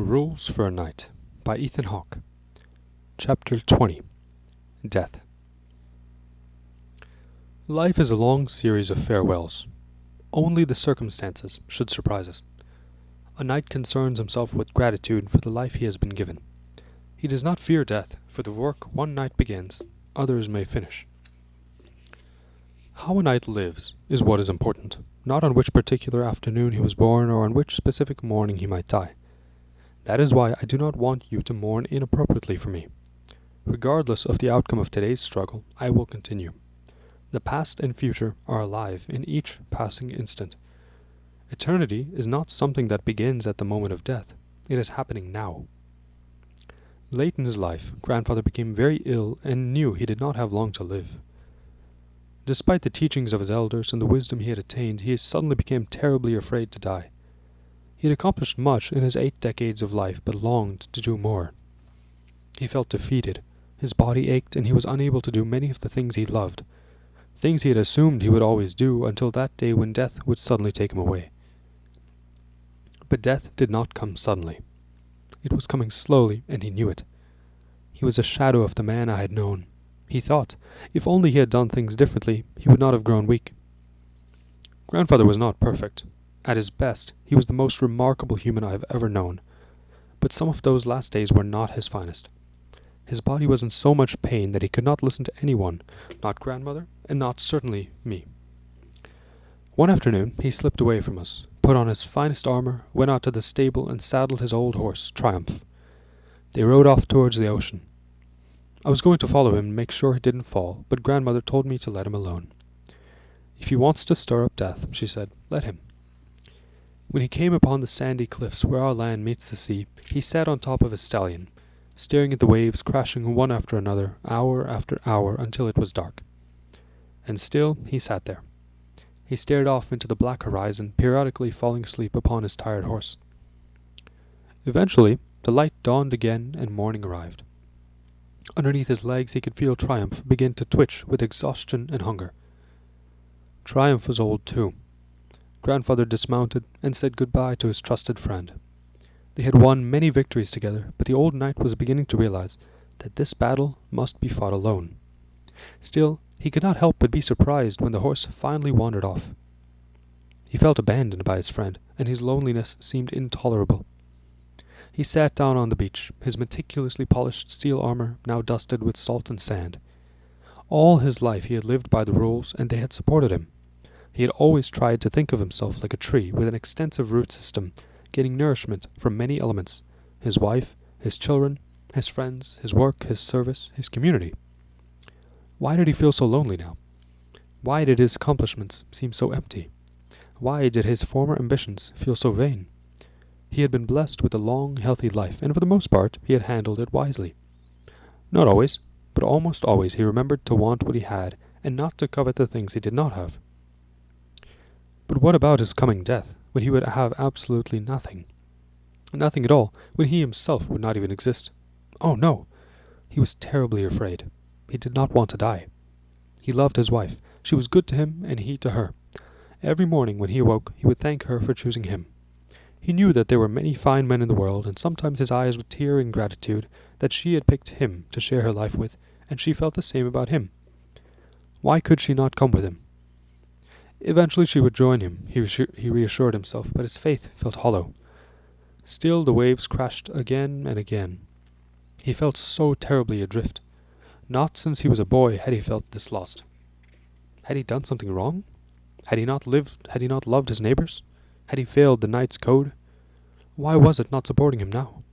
Rules for a Night by Ethan Hawke. Chapter 20. Death. Life is a long series of farewells. Only the circumstances should surprise us. A knight concerns himself with gratitude for the life he has been given. He does not fear death, for the work one night begins, others may finish. How a knight lives is what is important, not on which particular afternoon he was born or on which specific morning he might die. That is why I do not want you to mourn inappropriately for me. Regardless of the outcome of today's struggle, I will continue. The past and future are alive in each passing instant. Eternity is not something that begins at the moment of death. It is happening now. Late in his life, grandfather became very ill and knew he did not have long to live. Despite the teachings of his elders and the wisdom he had attained, he suddenly became terribly afraid to die. He had accomplished much in his 8 decades of life, but longed to do more. He felt defeated. His body ached, and he was unable to do many of the things he loved, things he had assumed he would always do until that day when death would suddenly take him away. But death did not come suddenly. It was coming slowly, and he knew it. He was a shadow of the man I had known. He thought, if only he had done things differently, he would not have grown weak. Grandfather was not perfect. At his best, he was the most remarkable human I have ever known. But some of those last days were not his finest. His body was in so much pain that he could not listen to anyone, not grandmother, and not certainly me. One afternoon, he slipped away from us, put on his finest armor, went out to the stable, and saddled his old horse, Triumph. They rode off towards the ocean. I was going to follow him and make sure he didn't fall, but grandmother told me to let him alone. If he wants to stir up death, she said, let him. When he came upon the sandy cliffs where our land meets the sea, he sat on top of his stallion, staring at the waves crashing one after another, hour after hour, until it was dark. And still he sat there. He stared off into the black horizon, periodically falling asleep upon his tired horse. Eventually, the light dawned again and morning arrived. Underneath his legs he could feel Triumph begin to twitch with exhaustion and hunger. Triumph was old too. Grandfather dismounted and said goodbye to his trusted friend. They had won many victories together, but the old knight was beginning to realize that this battle must be fought alone. Still, he could not help but be surprised when the horse finally wandered off. He felt abandoned by his friend, and his loneliness seemed intolerable. He sat down on the beach, his meticulously polished steel armor now dusted with salt and sand. All his life he had lived by the rules, and they had supported him. He had always tried to think of himself like a tree with an extensive root system, getting nourishment from many elements: his wife, his children, his friends, his work, his service, his community. Why did he feel so lonely now? Why did his accomplishments seem so empty? Why did his former ambitions feel so vain? He had been blessed with a long, healthy life, and for the most part he had handled it wisely. Not always, but almost always he remembered to want what he had, and not to covet the things he did not have. But what about his coming death, when he would have absolutely nothing? Nothing at all, when he himself would not even exist. Oh no! He was terribly afraid. He did not want to die. He loved his wife. She was good to him, and he to her. Every morning when he awoke, he would thank her for choosing him. He knew that there were many fine men in the world, and sometimes his eyes would tear in gratitude that she had picked him to share her life with, and she felt the same about him. Why could she not come with him? Eventually she would join him, he reassured himself, but his faith felt hollow. Still the waves crashed again and again. He felt so terribly adrift. Not since he was a boy had he felt this lost. Had he done something wrong? Had he not loved his neighbors? Had he failed the knight's code? Why was it not supporting him now?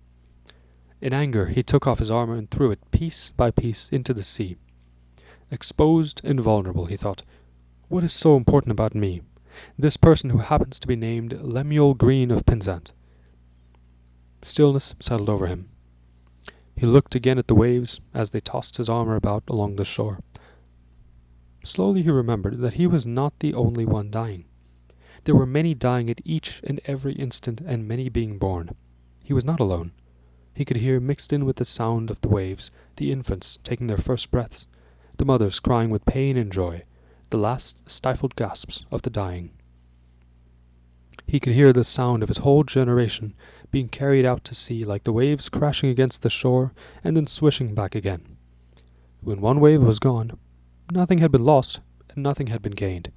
In anger he took off his armor and threw it piece by piece into the sea. Exposed and vulnerable, he thought. What is so important about me, this person who happens to be named Lemuel Green of Penzance? Stillness settled over him. He looked again at the waves as they tossed his armor about along the shore. Slowly he remembered that he was not the only one dying. There were many dying at each and every instant, and many being born. He was not alone. He could hear, mixed in with the sound of the waves, the infants taking their first breaths, the mothers crying with pain and joy, the last stifled gasps of the dying. He could hear the sound of his whole generation being carried out to sea like the waves crashing against the shore and then swishing back again. When one wave was gone, nothing had been lost and nothing had been gained.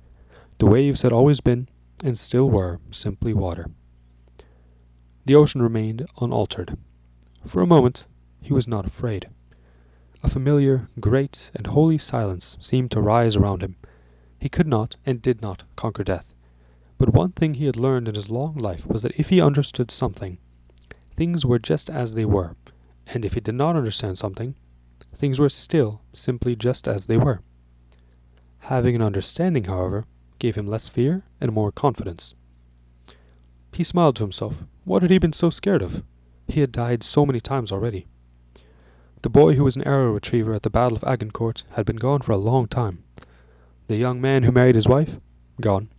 The waves had always been, and still were, simply water. The ocean remained unaltered. For a moment, he was not afraid. A familiar, great, and holy silence seemed to rise around him. He could not and did not conquer death. But one thing he had learned in his long life was that if he understood something, things were just as they were, and if he did not understand something, things were still simply just as they were. Having an understanding, however, gave him less fear and more confidence. He smiled to himself. What had he been so scared of? He had died so many times already. The boy who was an arrow retriever at the Battle of Agincourt had been gone for a long time. The young man who married his wife? Gone.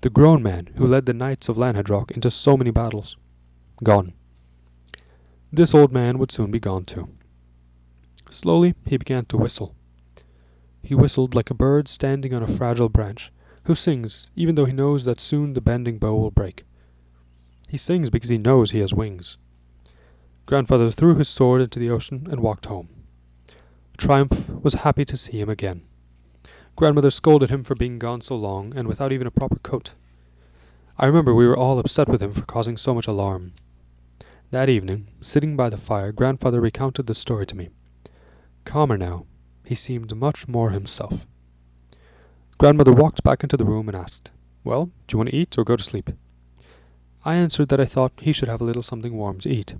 The grown man who led the knights of Lanhedrock into so many battles? Gone. This old man would soon be gone too. Slowly he began to whistle. He whistled like a bird standing on a fragile branch, who sings even though he knows that soon the bending bow will break. He sings because he knows he has wings. Grandfather threw his sword into the ocean and walked home. Triumph was happy to see him again. Grandmother scolded him for being gone so long and without even a proper coat. I remember we were all upset with him for causing so much alarm. That evening, sitting by the fire, Grandfather recounted the story to me. Calmer now, he seemed much more himself. Grandmother walked back into the room and asked, "Well, do you want to eat or go to sleep?" I answered that I thought he should have a little something warm to eat.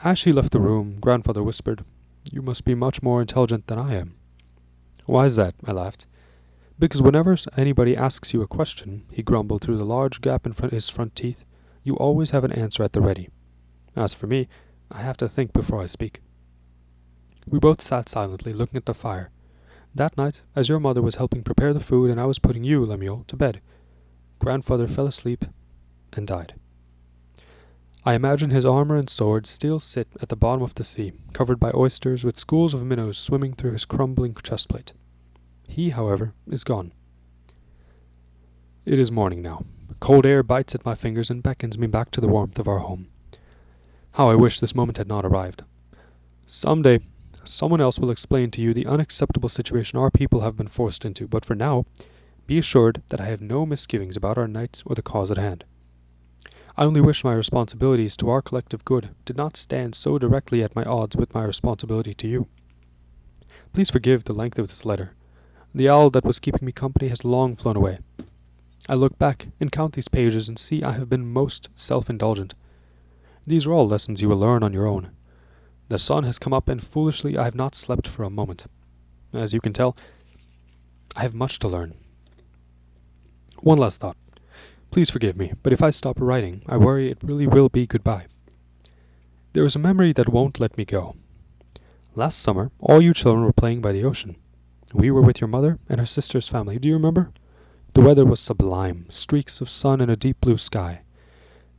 As she left the room, Grandfather whispered, "You must be much more intelligent than I am." "Why is that?" I laughed. "Because whenever anybody asks you a question," he grumbled through the large gap in his front teeth, "you always have an answer at the ready. As for me, I have to think before I speak." We both sat silently, looking at the fire. That night, as your mother was helping prepare the food and I was putting you, Lemuel, to bed, Grandfather fell asleep and died. I imagine his armor and sword still sit at the bottom of the sea, covered by oysters with schools of minnows swimming through his crumbling chestplate. He, however, is gone. It is morning now. Cold air bites at my fingers and beckons me back to the warmth of our home. How I wish this moment had not arrived. Some day, someone else will explain to you the unacceptable situation our people have been forced into, but for now, be assured that I have no misgivings about our knights or the cause at hand. I only wish my responsibilities to our collective good did not stand so directly at my odds with my responsibility to you. Please forgive the length of this letter. The owl that was keeping me company has long flown away. I look back and count these pages and see I have been most self-indulgent. These are all lessons you will learn on your own. The sun has come up and foolishly I have not slept for a moment. As you can tell, I have much to learn. One last thought. Please forgive me, but if I stop writing, I worry it really will be goodbye. There is a memory that won't let me go. Last summer, all you children were playing by the ocean. We were with your mother and her sister's family. Do you remember? The weather was sublime, streaks of sun and a deep blue sky.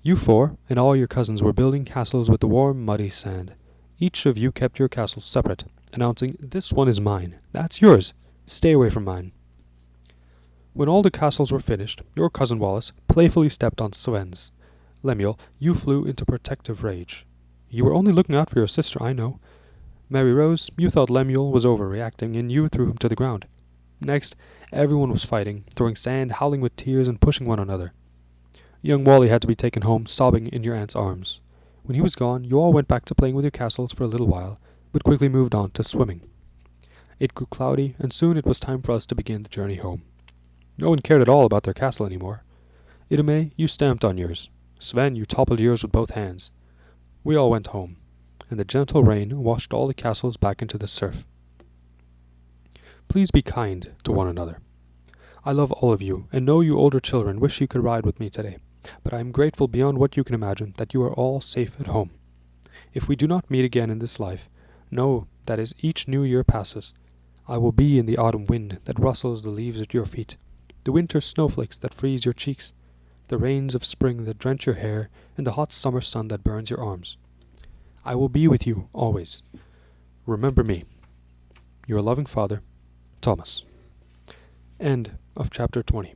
You four and all your cousins were building castles with the warm, muddy sand. Each of you kept your castle separate, announcing, "This one is mine. That's yours. Stay away from mine." When all the castles were finished, your cousin Wallace playfully stepped on Sven's. Lemuel, you flew into protective rage. You were only looking out for your sister, I know. Mary Rose, you thought Lemuel was overreacting, and you threw him to the ground. Next, everyone was fighting, throwing sand, howling with tears, and pushing one another. Young Wally had to be taken home, sobbing in your aunt's arms. When he was gone, you all went back to playing with your castles for a little while, but quickly moved on to swimming. It grew cloudy, and soon it was time for us to begin the journey home. No one cared at all about their castle anymore. Idame, you stamped on yours. Sven, you toppled yours with both hands. We all went home, and the gentle rain washed all the castles back into the surf. Please be kind to one another. I love all of you, and know you older children wish you could ride with me today, but I am grateful beyond what you can imagine that you are all safe at home. If we do not meet again in this life, know that as each new year passes, I will be in the autumn wind that rustles the leaves at your feet, the winter snowflakes that freeze your cheeks, the rains of spring that drench your hair, and the hot summer sun that burns your arms. I will be with you always. Remember me. Your loving father, Thomas. End of chapter 20.